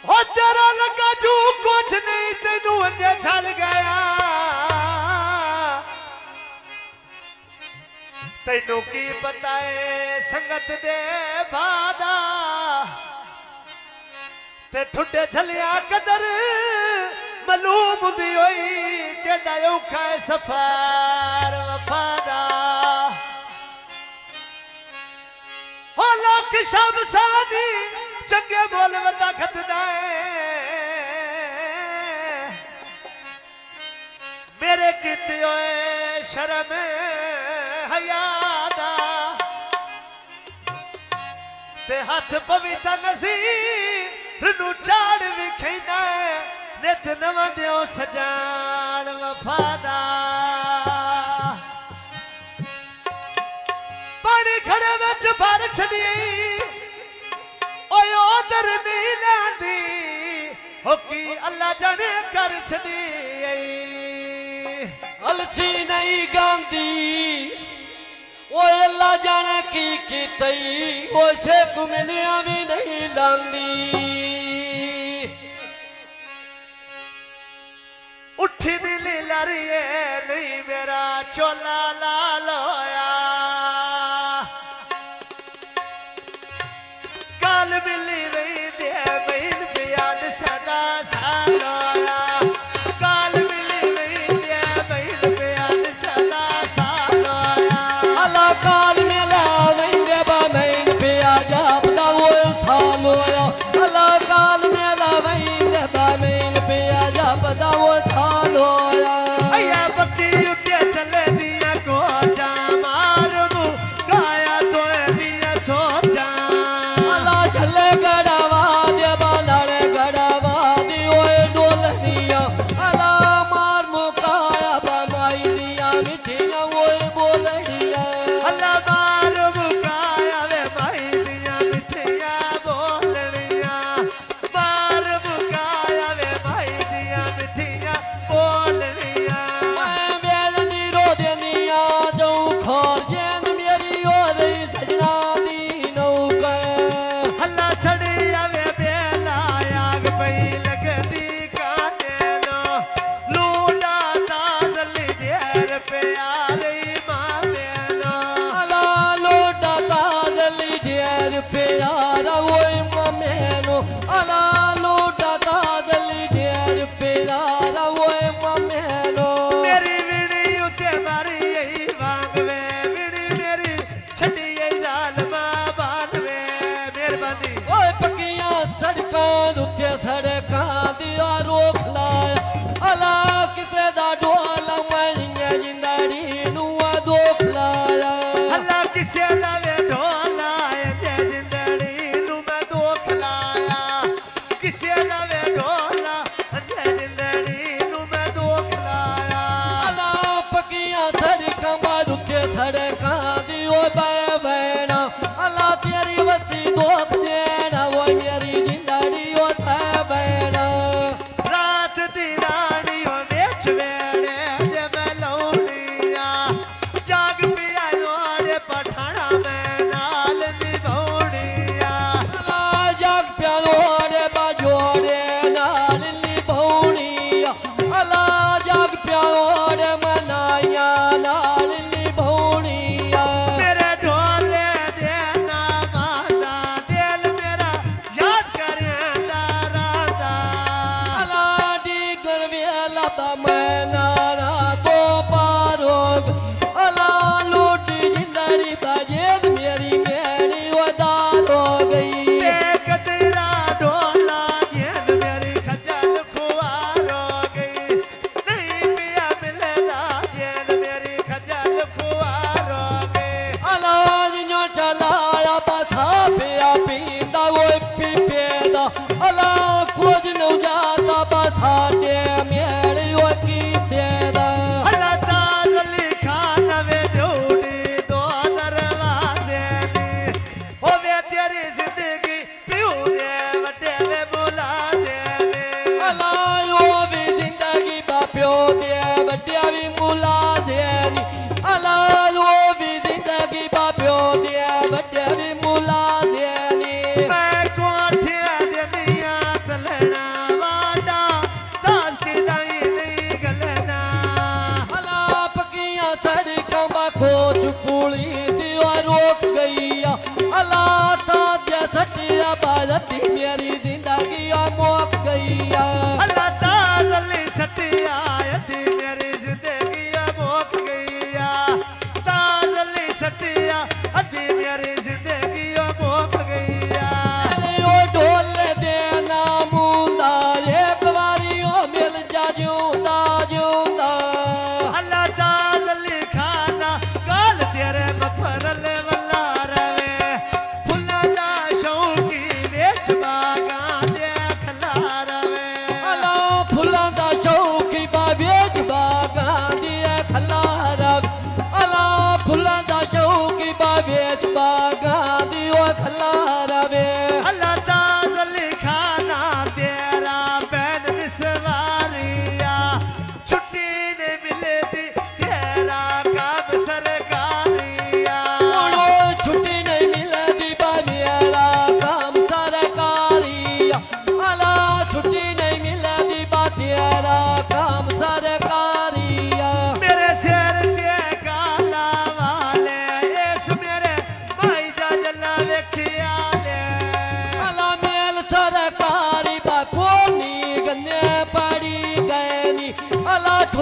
हो तेरा लगा जू कुछ नहीं तेनू अंजे छल गया तेनू की पता है संगत दे बादा ते ठुडे झलिया कदर मालूम दी होई केड़ा औखा है सफर वफादा हो लाख शब सादी चंगे बोल वदा खतदा मेरे किते होए शर्म हयादा ते हाथ पविता नसीर नू चाड़ विखैंदा नित नवां दियो सजान वफादा पानी खड़े विच भर छड़ी ओए ओदर नहीं लांदी हो की अल्लाह जाने कर छड़ी अलसी नहीं गांदी ओए अल्लाह जाने की कीतई ओसे कुमनिया भी नहीं लांदी उठी नीली लरिए नहीं मेरा चोला लाल होया काल मिली वही दे बहन प्याद सदा साल होया काल मिली वही दे बहन प्याद सदा साल होया अल्लाह काल मेला नहीं दे बहन प्याद अपना वो साल होया अल्लाह काल मेला नहीं दे बहन प्याद अपना वो साल होया अया बत्ती उठे चले दिया को जा मार मु गाया तो दिया सो जा अल्लाह चले गड़ावा दे बालड़े गड़ावा दी ओए डोलनिया अल्लाह मार मुकाया बमाई दिया मिठिया ओए बोलनिया अल्लाह मार मुकाया वे भाई दिया मिठिया बोलनिया मार मुकाया वे भाई दिया मिठिया बोलनिया मैं बेलनी रो देनिया जो खोर जेन मेरी और सजना दी नौका अल्लाह सड़िया वे बेला आग पई लगदी काटे लो लूडा ताजली देर प्यारी मां बेलो अल्लाह लोटा ताजली ढेर प्यारा ओए ममेनो अल्लाह लोटा ताजली ढेर प्यारा ओए ममेनो मेरी विड़ी उते मारी यही वांग वे विड़ी मेरी छड़ी यही जालमा बाल वे मेहरबानी ओए पक्कियां सड़कां उत्ते सड़कां दिया रोक लाया अल्लाह किसे दा ढोला मैं जिंदड़ी नू दोख लाया अल्लाह किसे दा वे ढोला जे जिंदड़ी नू मैं दोख लाया किसे दा वे ढोला जे जिंदड़ी नू मैं दोख लाया अल्लाह पक्कियां सड़कां बाद उत्ते सड़कां दियो बैना अल्लाह तेरी वची दोख देना वो मेरी जिंदड़ी ओ बैना रात दी रानी ओ वेच वेड़े जे मैं लौड़िया जाग पिया लोड़े पठाना मैं नाल निभौड़िया अल्लाह जाग प्यारोड़े बाजोड़े नाल निभौड़िया अल्लाह जाग प्यारोड़े मनाया नाल निभौड़िया मेरे ढोले देना माता दिल मेरा याद करेंदा राता अल्लाह दी गरवेला दा मैं नारा तो पारोग अल्लाह लूटी जिंदड़ी बाजेद मेरी मेरी उदार हो गई देख तेरा ढोला जेन मेरी खजल खुआर हो गई नहीं पिया मिलदा जेन मेरी खजल खुआर हो गई अल्लाह जिन्हों चलाया पाछा पिया पींदा वो पीपेदा अल्लाह कुछ न जाता पाछा दे मेरी वो की तेरा अल्लाह ताज़ली खाना वे ढूंढी दो दरवाजे दी ओ वे तेरी जिंदगी पियो दे वड्डे वे मुलाजे दी अल्लाह वो भी जिंदगी बाप्यो दे वड्डे भी मुलाज़ेनी अल्लाह वो भी जिंदगी बाप्यो दे वड्डे भी मुलाज़ेनी मैं कोठिया दे दिया तले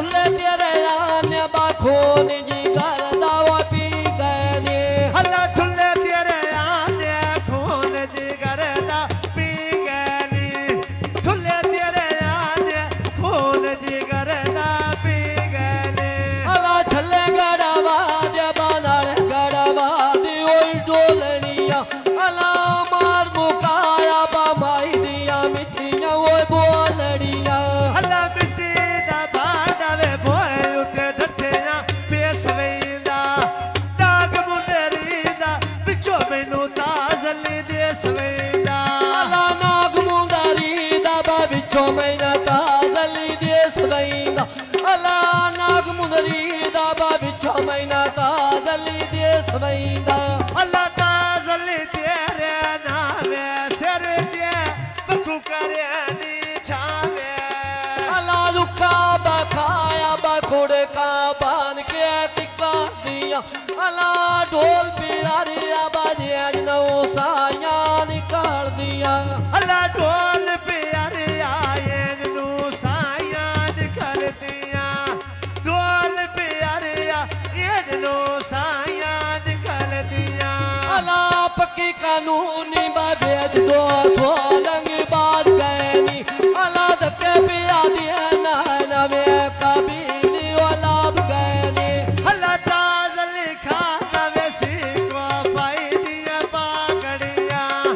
ਠੁੱਲੇ ਤੇਰੇ ਆਨੇ ਬਾਖੋਨ ਜੀ ਕਰਦਾ ਓ ਪੀ ਗਏ ਨੇ ਹੱਲਾ ਠੁੱਲੇ ਤੇਰੇ ਆਨੇ ਖੂਨ ਜਿਗਰ ਦਾ ਪੀ ਗਏ ਨੀ ਠੁੱਲੇ ਤੇਰੇ ਆਨੇ ਖੂਨ ਜਿਗਰ ਦਾ ਪੀ ਗਏ ਨੇ ਅਲਾ ਛੱਲੇ ਗੜਵਾ ਦੇ ਬਾਨੜ ਗੜਵਾ ਦੀ ਓਏ ਡੋਲਣੀਆਂ ਅਲਾ ਮਾਰ ਮੁਕਾਇਆ ਬਾ ਮਾਈ ਦੀਆਂ ਮਿੱਠੀਆਂ ਓਏ ਬੋਲੜੀਆਂ ਹੱਲਾ ਮਿੱਟੀ ਦਾ ਭਾਂਡਾ ਵੇ ਬੋਏ ਉੱਤੇ ਡੱਠਿਆਂ ਪੇਸ ਵੈਂਦਾ ਦਾਗ ਮੁੰਦਰੀ ਦਾ ਪਿੱਛੋਂ ਮੈਨੂੰ ਤਾਜ਼ਲੀ ਦੇ ਸਵੈਂਦਾ ਅਲਾ ਨਾਗ ਮੁੰਦਰੀ ਦਾ ਬਾ ਵਿੱਚੋਂ ਮੈਨਾਂ ਤਾਜ਼ਲੀ ਦੇ ਸਵੈਂਦਾ ਅਲਾ ਨਾਗ ਮੁੰਦਰੀ ਦਾ ਬਾ ਵਿੱਚੋਂ ਮੈਨਾਂ ਤਾਜ਼ਲੀ ਦੇ ਸਵੈਂਦਾ ਅੱਲਾ ਤਾਜ਼ਲੀ ਤੇਰੇ ਨਾਵੇਂ ਸਿਰ ਤੇ ਬੱਕੂ ਕਰਿਆ ਨੀ ਛਾਵੇਂ ਅਲਾ ਲੁਕਾ ਬਖਾਇਆ ਬਖੁੜ ਕਾ ਬਾਨ ਕੇ ਟਿਕਾ ਦੀਆਂ ਅਲਾ ਢੋਲ ਪਿਆਰਿਆ ਬਾਜਿਆ ਜਨੋ ਸਾਈਆਂ ਨਿਕਾਲਦੀਆਂ ਅੱਲਾ ਢੋਲ ਪਿਆਰਿਆ ਇਹਨੂੰ ਸਾਈਆਂ ਨਿਕਲਦੀਆਂ ਢੋਲ ਪਿਆਰਿਆ ਇਹਨੂੰ ਸਾਈਆਂ ਨਿਕਲਦੀਆਂ ਅਲਾ ਪੱਕੀ ਕਾਨੂੰਨੀ ਬਾਬੇਜ ਦੋ ਸੋਲੰਗ ਬਾਜ ਗਏ ਨੀ ਅਲਾ ਧੱਕੇ ਪਿਆ ਦੀਆਂ ਨਾ ਨਵੇਂ ਕਬੀਨੀ ਔਲਾਬ ਗਏ ਨੀ ਅੱਲਾ ਤਾਜ਼ਲੀ ਖਾਦਾ ਵੇਸੀ ਕੋ ਪਾਈ ਦੀਆਂ ਪਾਗੜੀਆਂ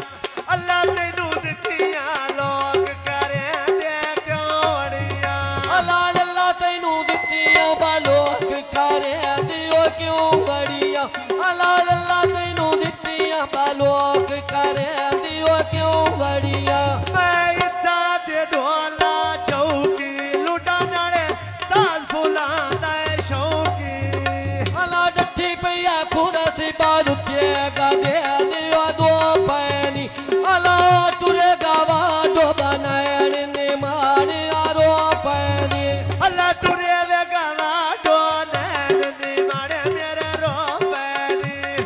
ਅੱਲਾ ਤੈਨੂੰ ਦਿੱਤੀਆਂ ਲੋਕ ਕਰੇ ਦੇ ਕਿਉਂ ਵੜੀਆਂ ਅਲਾ ਅੱਲਾ ਤੈਨੂੰ ਦਿੱਤੀਆਂ ਬਾ ਲੋਕ ਕਰਿਆ ਦਿਓ ਕਿਉਂ ਬੜੀਆਂ ਅਲਾ ਅੱਲਾ ਤੈਨੂੰ ਦਿੱਤੀਆਂ ਬਾ ਲੋਕ ਕਰਿਆ ਦਿਓ ਕਿਉਂ ਬੜੀਆਂ ਮੈਂ ਇੱਦਾਂ ਤੇ ਢੋਲਾ ਚੌਕੀ ਲੁੱਟਾਂ ਨਾਲੇ ਤਾਜ ਫੁੱਲਾਂ ਦਾ ਸ਼ੌਕੀ ਅਲਾ ਡੱਠੀ ਪਈਆ ਖੁਰਸੀ ਬਾਦ ਉੱਤੇ ਗਾਦੇ ਦਿਓ ਦੋ ਪੈਣੀ ਅਲਾ ਟੁਰੇ ਗਾਵਾ ਡੋ ਬਣਾਇਣ ਨੇ ਮਾਰ ਆਰੋ ਪੈਣੀ ਅੱਲਾ ਟੁਰੇ ਵੇ ਗਵਾ ਡੋ ਨੈਣ ਨੀ ਮਾੜੇ ਮੇਰੇ ਰੋ ਪੈਣੀ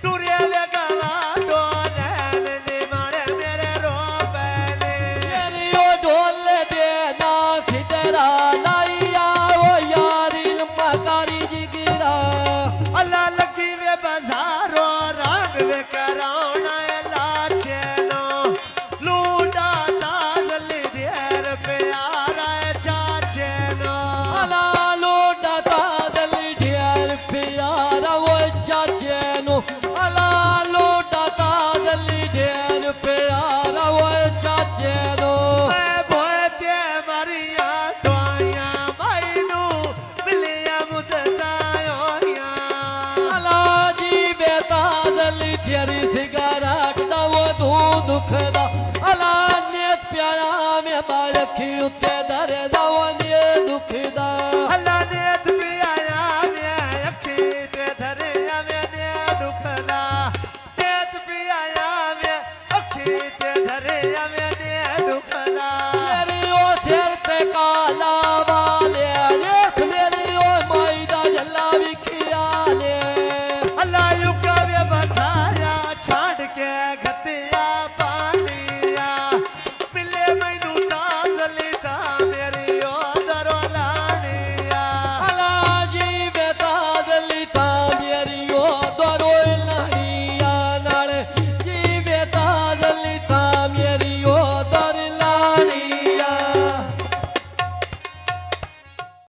ਟੁਰੇ ਵੇ ਗਵਾ ਡੋ ਨੈਣ ਨੀ ਮਾੜੇ ਮੇਰੇ ਰੋ ਪੈਣੀ ਤੇਰੀ ਉਹ ਢੋਲੇ ਦੇ ਨਾ ਖਿਦਰਾ ਲਾਈਆ ਓ ਯਾਰੀ ਲੰਮਾ ਕਾਰੀ ਜਿਗਰਾ ਅੱਲਾ ਲੱਗੀ ਵੇ ਬਾਜ਼ਾਰੋ ਰੰਗ ਵੇ ਕਰਾਉਣਾ ਲਾਛੇ ਨੂੰ ਲੂਡਾ ਤਾਜ਼ਲੀ ਦੇਰ ਪਿਆਰਾ ਚਾਚੇ ਨੂੰ ਅਲਾ ਲੋਡਾ ਤਾਜ਼ਲੀ ਢੇਰ ਪਿਆਰਾ ਓ ਚਾਚੇ ਨੂੰ ਅਲਾ ਲੋਡਾ ਤਾਜ਼ਲੀ ਢੇਰ ਪਿਆਰਾ ਓ ਚਾਚੇ ਨੂੰ ਮੈਂ ਭੋਏ ਤੇ ਮਰੀਆਂ ਦੁਆਈਆਂ ਮਾਈ ਨੂੰ ਮਿਲਿਆ ਮੁਦਤਾਂ ਹੋਈਆਂ ਅਲਾ ਜੀ ਵੇ ਤਾਜ਼ਲੀ ਤੇਰੀ ਸਿਗਰਟ ਦਾ ਉਹ ਦੁੱਖ ਦਾ ਅਲਾ ਨੀਤ ਪਿਆਰਾ ਮੈਂ ਬਾਲਖੀ ਉੱਤੇ